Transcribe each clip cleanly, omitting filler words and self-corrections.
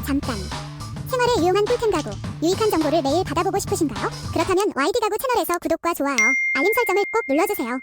잠깐! 생활에 유용한 꿀템 가구, 유익한 정보를 매일 받아보고 싶으신가요? 그렇다면 YD 가구 채널에서 구독과 좋아요, 알림 설정을 꼭 눌러주세요.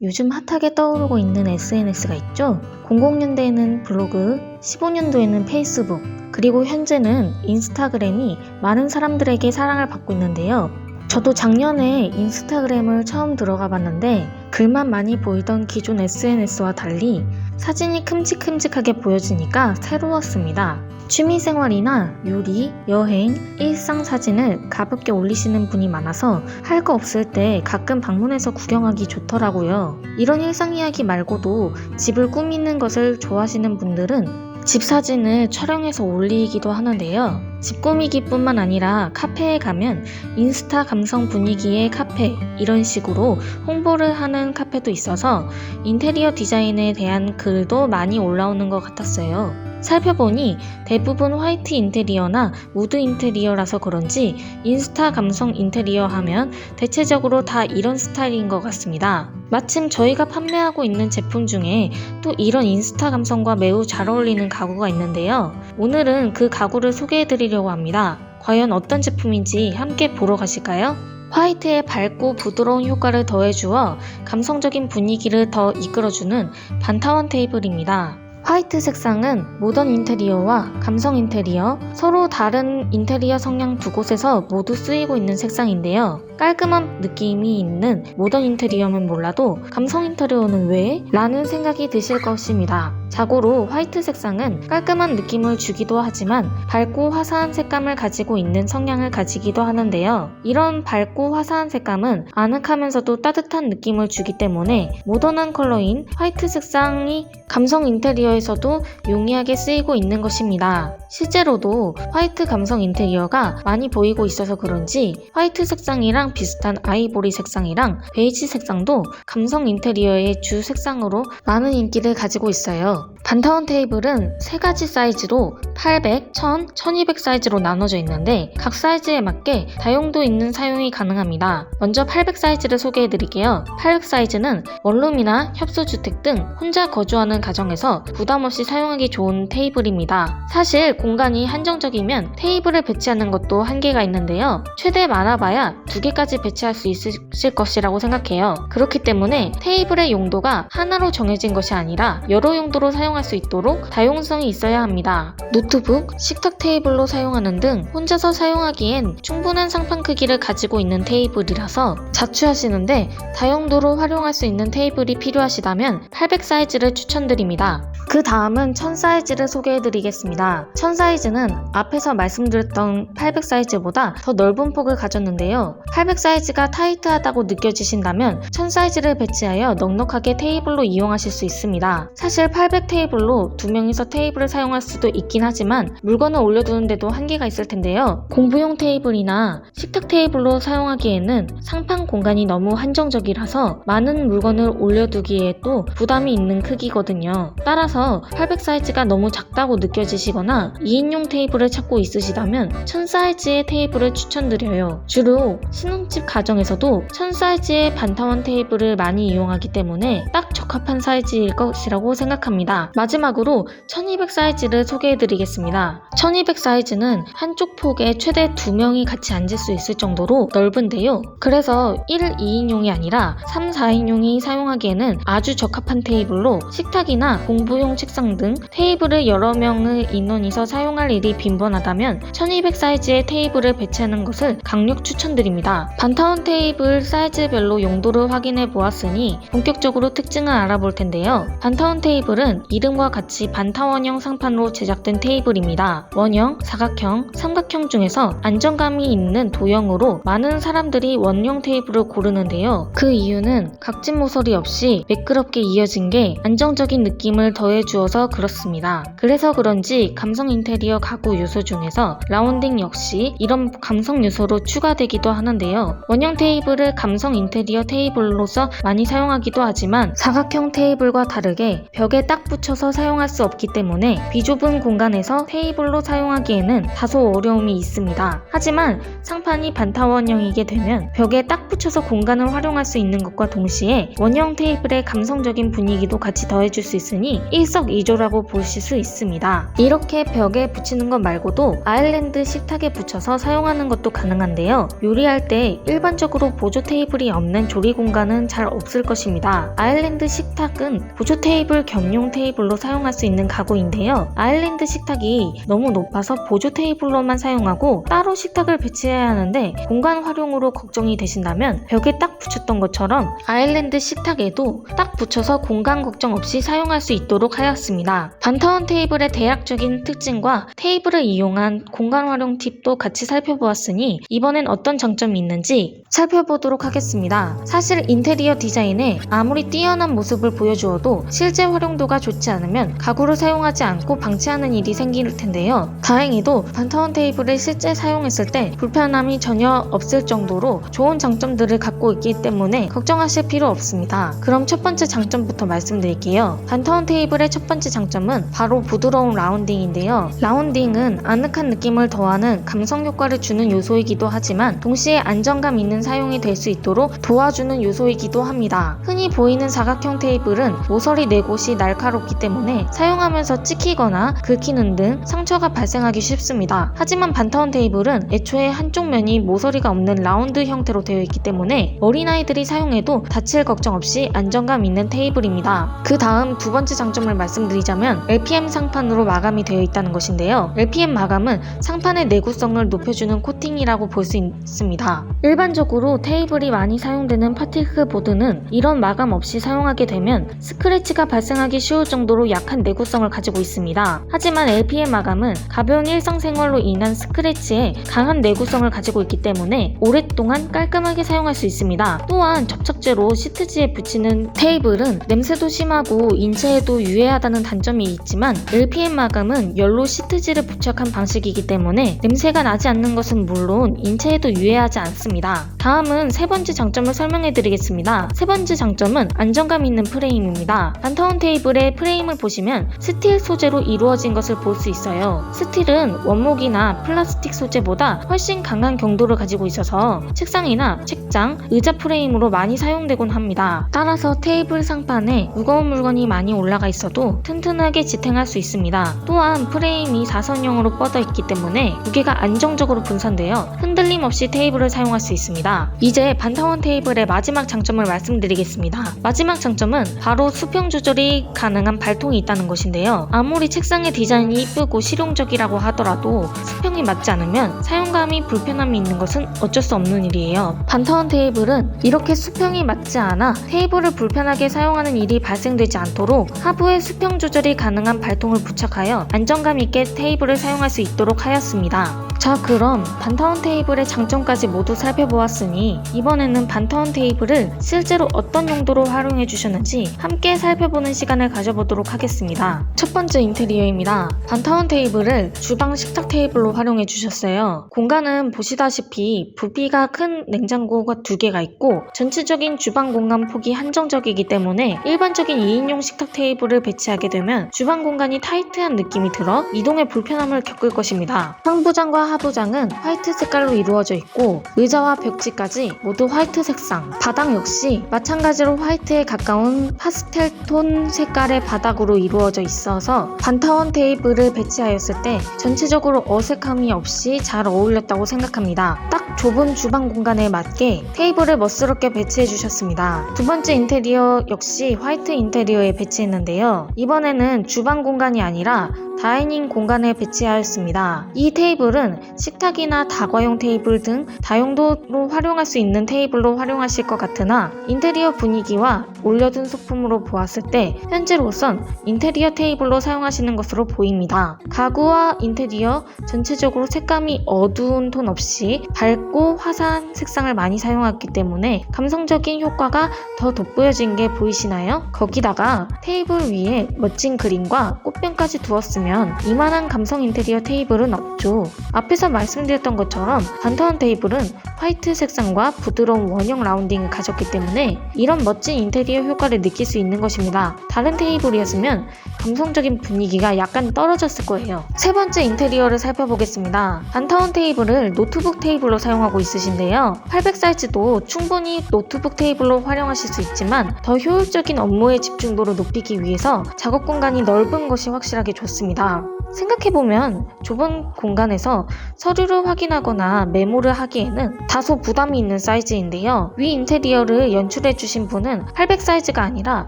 요즘 핫하게 떠오르고 있는 SNS가 있죠? 00년대에는 블로그, 15년도에는 페이스북, 그리고 현재는 인스타그램이 많은 사람들에게 사랑을 받고 있는데요. 저도 작년에 인스타그램을 처음 들어가 봤는데 글만 많이 보이던 기존 SNS와 달리 사진이 큼직큼직하게 보여지니까 새로웠습니다. 취미생활이나 요리, 여행, 일상 사진을 가볍게 올리시는 분이 많아서 할 거 없을 때 가끔 방문해서 구경하기 좋더라고요. 이런 일상 이야기 말고도 집을 꾸미는 것을 좋아하시는 분들은 집 사진을 촬영해서 올리기도 하는데요. 집 꾸미기뿐만 아니라 카페에 가면 인스타 감성 분위기의 카페, 이런 식으로 홍보를 하는 카페도 있어서 인테리어 디자인에 대한 글도 많이 올라오는 것 같았어요. 살펴보니 대부분 화이트 인테리어나 우드 인테리어라서 그런지 인스타 감성 인테리어 하면 대체적으로 다 이런 스타일인 것 같습니다. 마침 저희가 판매하고 있는 제품 중에 또 이런 인스타 감성과 매우 잘 어울리는 가구가 있는데요. 오늘은 그 가구를 소개해드리려고 합니다. 과연 어떤 제품인지 함께 보러 가실까요? 화이트의 밝고 부드러운 효과를 더해주어 감성적인 분위기를 더 이끌어주는 반타원 테이블입니다. 화이트 색상은 모던 인테리어와 감성 인테리어, 서로 다른 인테리어 성향 두 곳에서 모두 쓰이고 있는 색상인데요. 깔끔한 느낌이 있는 모던 인테리어면 몰라도 감성 인테리어는 왜? 라는 생각이 드실 것입니다. 자고로 화이트 색상은 깔끔한 느낌을 주기도 하지만 밝고 화사한 색감을 가지고 있는 성향을 가지기도 하는데요. 이런 밝고 화사한 색감은 아늑하면서도 따뜻한 느낌을 주기 때문에 모던한 컬러인 화이트 색상이 감성 인테리어에서도 용이하게 쓰이고 있는 것입니다. 실제로도 화이트 감성 인테리어가 많이 보이고 있어서 그런지 화이트 색상이랑 비슷한 아이보리 색상이랑 베이지 색상도 감성 인테리어의 주 색상으로 많은 인기를 가지고 있어요. 반타원 테이블은 3가지 사이즈로 800, 1000, 1200 사이즈로 나눠져 있는데 각 사이즈에 맞게 다용도 있는 사용이 가능합니다. 먼저 800 사이즈를 소개해드릴게요. 800 사이즈는 원룸이나 협소주택 등 혼자 거주하는 가정에서 부담없이 사용하기 좋은 테이블입니다. 사실 공간이 한정적이면 테이블을 배치하는 것도 한계가 있는데요. 최대 많아봐야 2개까지 배치할 수 있을 것이라고 생각해요. 그렇기 때문에 테이블의 용도가 하나로 정해진 것이 아니라 여러 용도로 사용할 수 있도록 다용성이 있어야 합니다. 노트북, 식탁 테이블로 사용하는 등 혼자서 사용하기엔 충분한 상판 크기를 가지고 있는 테이블이라서 자취하시는데 다용도로 활용할 수 있는 테이블이 필요하시다면 800 사이즈를 추천드립니다. 그 다음은 1000 사이즈를 소개해드리겠습니다. 1000 사이즈는 앞에서 말씀드렸던 800 사이즈보다 더 넓은 폭을 가졌는데요. 800 사이즈가 타이트하다고 느껴지신다면 1000 사이즈를 배치하여 넉넉하게 테이블로 이용하실 수 있습니다. 사실 800 테이블로 2명이서 테이블을 사용할 수도 있긴 하지만 물건을 올려두는데도 한계가 있을 텐데요. 공부용 테이블이나 식탁 테이블로 사용하기에는 상판 공간이 너무 한정적이라서 많은 물건을 올려두기에도 부담이 있는 크기거든요. 따라서 800 사이즈가 너무 작다고 느껴지시거나 2인용 테이블을 찾고 있으시다면 1000 사이즈의 테이블을 추천드려요. 주로 신혼집 가정에서도 1000 사이즈의 반타원 테이블을 많이 이용하기 때문에 딱 적합한 사이즈일 것이라고 생각합니다. 마지막으로 1200 사이즈를 소개해드리겠습니다. 1200 사이즈는 한쪽 폭에 최대 2명이 같이 앉을 수 있을 정도로 넓은데요. 그래서 1, 2인용이 아니라 3, 4인용이 사용하기에는 아주 적합한 테이블로 식탁이나 공부용 책상 등 테이블을 여러 명의 인원이서 사용할 일이 빈번하다면 1200 사이즈의 테이블을 배치하는 것을 강력 추천드립니다. 반타원 테이블 사이즈별로 용도를 확인해 보았으니 본격적으로 특징을 알아볼 텐데요. 반타원 테이블은 이름과 같이 반타원형 상판으로 제작된 테이블입니다. 원형, 사각형, 삼각형 중에서 안정감이 있는 도형으로 많은 사람들이 원형 테이블을 고르는데요. 그 이유는 각진 모서리 없이 매끄럽게 이어진 게 안정적인 느낌을 더해주어서 그렇습니다. 그래서 그런지 감성 인테리어 가구 요소 중에서 라운딩 역시 이런 감성 요소로 추가되기도 하는데요. 원형 테이블을 감성 인테리어 테이블로서 많이 사용하기도 하지만 사각형 테이블과 다르게 벽에 딱 붙여 붙여서 사용할 수 없기 때문에 비좁은 공간에서 테이블로 사용하기에는 다소 어려움이 있습니다. 하지만 상판이 반타원형이게 되면 벽에 딱 붙여서 공간을 활용할 수 있는 것과 동시에 원형 테이블의 감성적인 분위기도 같이 더해줄 수 있으니 일석이조라고 보실 수 있습니다. 이렇게 벽에 붙이는 것 말고도 아일랜드 식탁에 붙여서 사용하는 것도 가능한데요. 요리할 때 일반적으로 보조 테이블이 없는 조리 공간은 잘 없을 것입니다. 아일랜드 식탁은 보조 테이블 겸용 테이블로 사용할 수 있는 가구인데요. 아일랜드 식탁이 너무 높아서 보조 테이블로만 사용하고 따로 식탁을 배치해야 하는데 공간 활용으로 걱정이 되신다면 벽에 딱 붙였던 것처럼 아일랜드 식탁에도 딱 붙여서 공간 걱정 없이 사용할 수 있도록 하였습니다. 반타원 테이블의 대략적인 특징과 테이블을 이용한 공간 활용 팁도 같이 살펴보았으니 이번엔 어떤 장점이 있는지 살펴보도록 하겠습니다. 사실 인테리어 디자인에 아무리 뛰어난 모습을 보여주어도 실제 활용도가 좋지 않으면 가구를 사용하지 않고 방치하는 일이 생길 텐데요. 다행히도 반타원 테이블을 실제 사용했을 때 불편함이 전혀 없을 정도로 좋은 장점들을 갖고 있기 때문에 걱정하실 필요 없습니다. 그럼 첫 번째 장점부터 말씀드릴게요. 반타원 테이블의 첫 번째 장점은 바로 부드러운 라운딩인데요. 라운딩은 아늑한 느낌을 더하는 감성 효과를 주는 요소이기도 하지만 동시에 안정감 있는 사용이 될 수 있도록 도와주는 요소이기도 합니다. 흔히 보이는 사각형 테이블은 모서리 4곳이 날카롭기 때문에 사용하면서 찍히거나 긁히는 등 상처가 발생하기 쉽습니다. 하지만 반타원 테이블은 애초에 한쪽 면이 모서리가 없는 라운드 형태로 되어 있기 때문에 어린아이들이 사용해도 다칠 걱정 없이 안정감 있는 테이블입니다. 그 다음 두 번째 장점을 말씀드리자면 LPM 상판으로 마감이 되어 있다는 것인데요. LPM 마감은 상판의 내구성을 높여주는 코팅이라고 볼 수 있습니다. 일반적으로 테이블이 많이 사용되는 파티크 보드는 이런 마감 없이 사용하게 되면 스크래치가 발생하기 쉬울 정도로 약한 내구성을 가지고 있습니다. 하지만 LPM 마감은 가벼운 일상생활로 인한 스크래치에 강한 내구성을 가지고 있기 때문에 오랫동안 깔끔하게 사용할 수 있습니다. 또한 접착제로 시트지에 붙이는 테이블은 냄새도 심하고 인체에도 유해하다는 단점이 있지만 LPM 마감은 열로 시트지를 부착한 방식이기 때문에 냄새가 나지 않는 것은 물론 인체에도 유해하지 않습니다. 다음은 세 번째 장점을 설명해 드리겠습니다. 세 번째 장점은 안정감 있는 프레임입니다. 반타원 테이블의 프레임을 보시면 스틸 소재로 이루어진 것을 볼 수 있어요. 스틸은 원목이나 플라스틱 소재보다 훨씬 강한 경도를 가지고 있어서 책상이나 책장, 의자 프레임으로 많이 사용되곤 합니다. 따라서 테이블 상판에 무거운 물건이 많이 올라가 있어도 튼튼하게 지탱할 수 있습니다. 또한 프레임이 사선형으로 뻗어 있기 때문에 무게가 안정적으로 분산되어 흔들림 없이 테이블을 사용할 수 있습니다. 이제 반타원 테이블의 마지막 장점을 말씀드리겠습니다. 마지막 장점은 바로 수평 조절이 가능한 발통이 있다는 것인데요. 아무리 책상의 디자인이 이쁘고 실용적이라고 하더라도 수평이 맞지 않으면 사용감이 불편함이 있는 것은 어쩔 수 없는 일이에요. 반타원 테이블은 이렇게 수평이 맞지 않아 테이블을 불편하게 사용하는 일이 발생되지 않도록 하부에 수평 조절이 가능한 발통을 부착하여 안정감 있게 테이블을 사용할 수 있도록 하였습니다. 자, 그럼 반타원 테이블의 장점까지 모두 살펴보았으니 이번에는 반타원 테이블을 실제로 어떤 용도로 활용해 주셨는지 함께 살펴보는 시간을 가져보도록 하겠습니다. 첫 번째 인테리어입니다. 반타원 테이블을 주방 식탁 테이블로 활용해 주셨어요. 공간은 보시다시피 부피가 큰 냉장고가 2개가 있고 전체적인 주방 공간 폭이 한정적이기 때문에 일반적인 2인용 식탁 테이블을 배치하게 되면 주방 공간이 타이트한 느낌이 들어 이동에 불편함을 겪을 것입니다. 상부장과 하부장은 화이트 색깔로 이루어져 있고 의자와 벽지까지 모두 화이트 색상, 바닥 역시 마찬가지로 화이트에 가까운 파스텔 톤 색깔의 바닥으로 이루어져 있어서 반타원 테이블을 배치하였을 때 전체적으로 어색함이 없이 잘 어울렸다고 생각합니다. 딱 좁은 주방 공간에 맞게 테이블을 멋스럽게 배치해 주셨습니다. 두 번째 인테리어 역시 화이트 인테리어에 배치했는데요. 이번에는 주방 공간이 아니라 다이닝 공간에 배치하였습니다. 이 테이블은 식탁이나 다과용 테이블 등 다용도로 활용할 수 있는 테이블로 활용하실 것 같으나 인테리어 분위기와 올려둔 소품으로 보았을 때 현재로선 인테리어 테이블로 사용하시는 것으로 보입니다. 가구와 인테리어 전체적으로 색감이 어두운 톤 없이 밝고 화사한 색상을 많이 사용했기 때문에 감성적인 효과가 더 돋보여진 게 보이시나요? 거기다가 테이블 위에 멋진 그림과 꽃병까지 두었으면 이만한 감성 인테리어 테이블은 없죠. 앞에 앞에서 말씀드렸던 것처럼 반타원 테이블은 화이트 색상과 부드러운 원형 라운딩을 가졌기 때문에 이런 멋진 인테리어 효과를 느낄 수 있는 것입니다. 다른 테이블이었으면 감성적인 분위기가 약간 떨어졌을 거예요. 세 번째 인테리어를 살펴보겠습니다. 반타원 테이블을 노트북 테이블로 사용하고 있으신데요. 800 사이즈도 충분히 노트북 테이블로 활용하실 수 있지만 더 효율적인 업무의 집중도를 높이기 위해서 작업 공간이 넓은 것이 확실하게 좋습니다. 생각해보면 좁은 공간에서 서류를 확인하거나 메모를 하기에는 다소 부담이 있는 사이즈인데요. 위 인테리어를 연출해주신 분은 800 사이즈가 아니라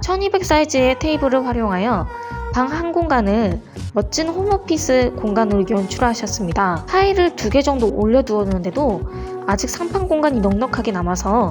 1200 사이즈의 테이블을 활용하여 방 한 공간을 멋진 홈오피스 공간으로 연출하셨습니다. 타일을 2개 정도 올려두었는데도 아직 상판 공간이 넉넉하게 남아서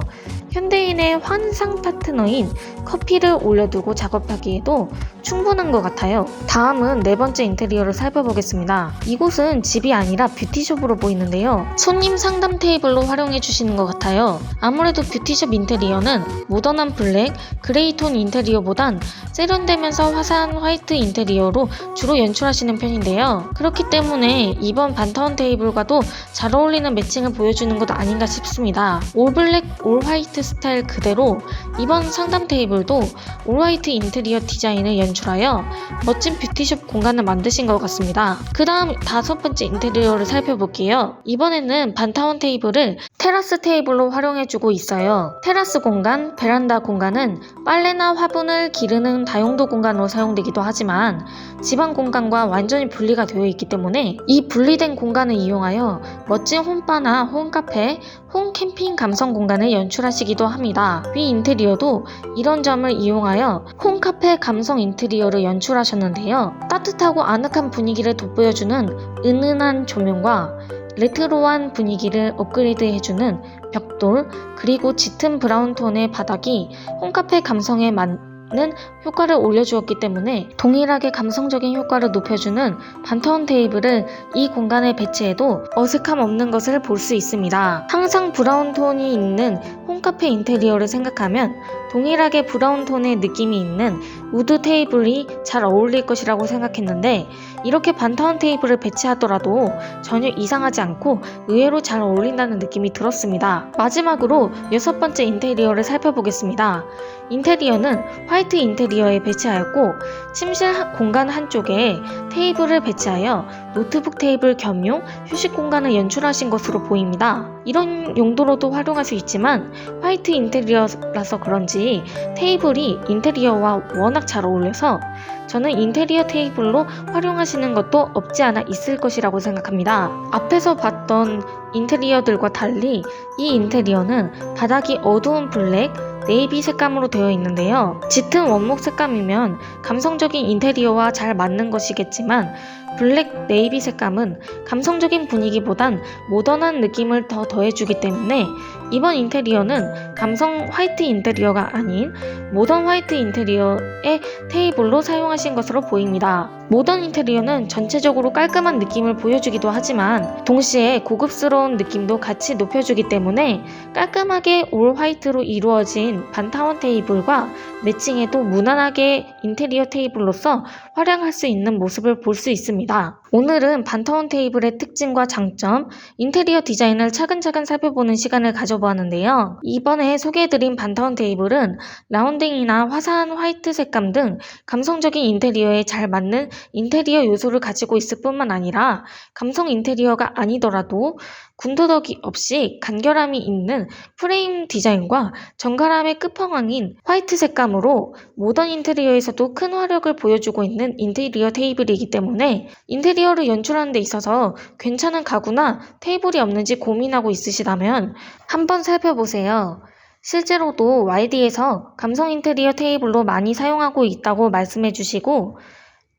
현대인의 환상 파트너인 커피를 올려두고 작업하기에도 충분한 것 같아요. 다음은 네 번째 인테리어를 살펴보겠습니다. 이곳은 집이 아니라 뷰티숍으로 보이는데요. 손님 상담 테이블로 활용해 주시는 것 같아요. 아무래도 뷰티숍 인테리어는 모던한 블랙, 그레이 톤 인테리어보단 세련되면서 화사한 화이트 인테리어로 주로 연출하시는 편인데요. 그렇기 때문에 이번 반타원 테이블과도 잘 어울리는 매칭을 보여주는 것 아닌가 싶습니다. 올 블랙, 올 화이트 스타일 그대로 이번 상담 테이블도 올 화이트 인테리어 디자인을 연출하여 멋진 뷰티숍 공간을 만드신 것 같습니다. 그 다음 다섯 번째 인테리어를 살펴볼게요. 이번에는 반타원 테이블을 테라스 테이블로 활용해주고 있어요. 테라스 공간, 베란다 공간은 빨래나 화분을 기르는 다용도 공간으로 사용되기도 하지만 집안 공간과 완전히 분리가 되어 있기 때문에 이 분리된 공간을 이용하여 멋진 홈바나 홈카페, 홈캠핑 감성 공간을 연출하시기도 합니다. 위 인테리어도 이런 점을 이용하여 홈카페 감성 인테리어를 연출하셨는데요. 따뜻하고 아늑한 분위기를 돋보여주는 은은한 조명과 레트로한 분위기를 업그레이드해주는 벽돌, 그리고 짙은 브라운 톤의 바닥이 홈카페 감성에 맞는 효과를 올려주었기 때문에 동일하게 감성적인 효과를 높여주는 반타원 테이블을 이 공간에 배치해도 어색함 없는 것을 볼 수 있습니다. 항상 브라운 톤이 있는 홈카페 인테리어를 생각하면 동일하게 브라운 톤의 느낌이 있는 우드 테이블이 잘 어울릴 것이라고 생각했는데 이렇게 반타원 테이블을 배치하더라도 전혀 이상하지 않고 의외로 잘 어울린다는 느낌이 들었습니다. 마지막으로 여섯 번째 인테리어를 살펴보겠습니다. 인테리어는 화이트 인테리어에 배치하였고 침실 공간 한쪽에 테이블을 배치하여 노트북 테이블 겸용 휴식 공간을 연출하신 것으로 보입니다. 이런 용도로도 활용할 수 있지만 화이트 인테리어라서 그런지 테이블이 인테리어와 워낙 잘 어울려서 저는 인테리어 테이블로 활용하시는 것도 없지 않아 있을 것이라고 생각합니다. 앞에서 봤던 인테리어들과 달리 이 인테리어는 바닥이 어두운 블랙, 네이비 색감으로 되어 있는데요. 짙은 원목 색감이면 감성적인 인테리어와 잘 맞는 것이겠지만 블랙 네이비 색감은 감성적인 분위기보단 모던한 느낌을 더 더해주기 때문에 이번 인테리어는 감성 화이트 인테리어가 아닌 모던 화이트 인테리어의 테이블로 사용하신 것으로 보입니다. 모던 인테리어는 전체적으로 깔끔한 느낌을 보여주기도 하지만 동시에 고급스러운 느낌도 같이 높여주기 때문에 깔끔하게 올 화이트로 이루어진 반타원 테이블과 매칭해도 무난하게 인테리어 테이블로서 활용할 수 있는 모습을 볼 수 있습니다. 오늘은 반타원 테이블의 특징과 장점, 인테리어 디자인을 차근차근 살펴보는 시간을 가져보았는데요. 이번에 소개해드린 반타원 테이블은 라운딩이나 화사한 화이트 색감 등 감성적인 인테리어에 잘 맞는 인테리어 요소를 가지고 있을 뿐만 아니라 감성 인테리어가 아니더라도 군더더기 없이 간결함이 있는 프레임 디자인과 정갈함의 끝판왕인 화이트 색감으로 모던 인테리어에서도 큰 화력을 보여주고 있는 인테리어 테이블이기 때문에 인테리어를 연출하는 데 있어서 괜찮은 가구나 테이블이 없는지 고민하고 있으시다면 한번 살펴보세요. 실제로도 YD에서 감성 인테리어 테이블로 많이 사용하고 있다고 말씀해 주시고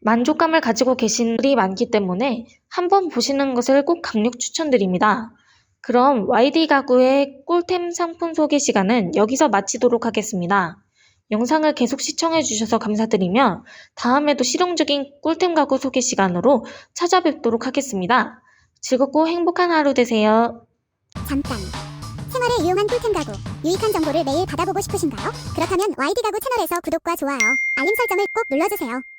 만족감을 가지고 계신 분들이 많기 때문에 한번 보시는 것을 꼭 강력 추천드립니다. 그럼 YD 가구의 꿀템 상품 소개 시간은 여기서 마치도록 하겠습니다. 영상을 계속 시청해 주셔서 감사드리며 다음에도 실용적인 꿀템 가구 소개 시간으로 찾아뵙도록 하겠습니다. 즐겁고 행복한 하루 되세요. 잠깐! 생활에 유용한 꿀템 가구, 유익한 정보를 매일 받아보고 싶으신가요? 그렇다면 YD 가구 채널에서 구독과 좋아요, 알림 설정을 꼭 눌러주세요.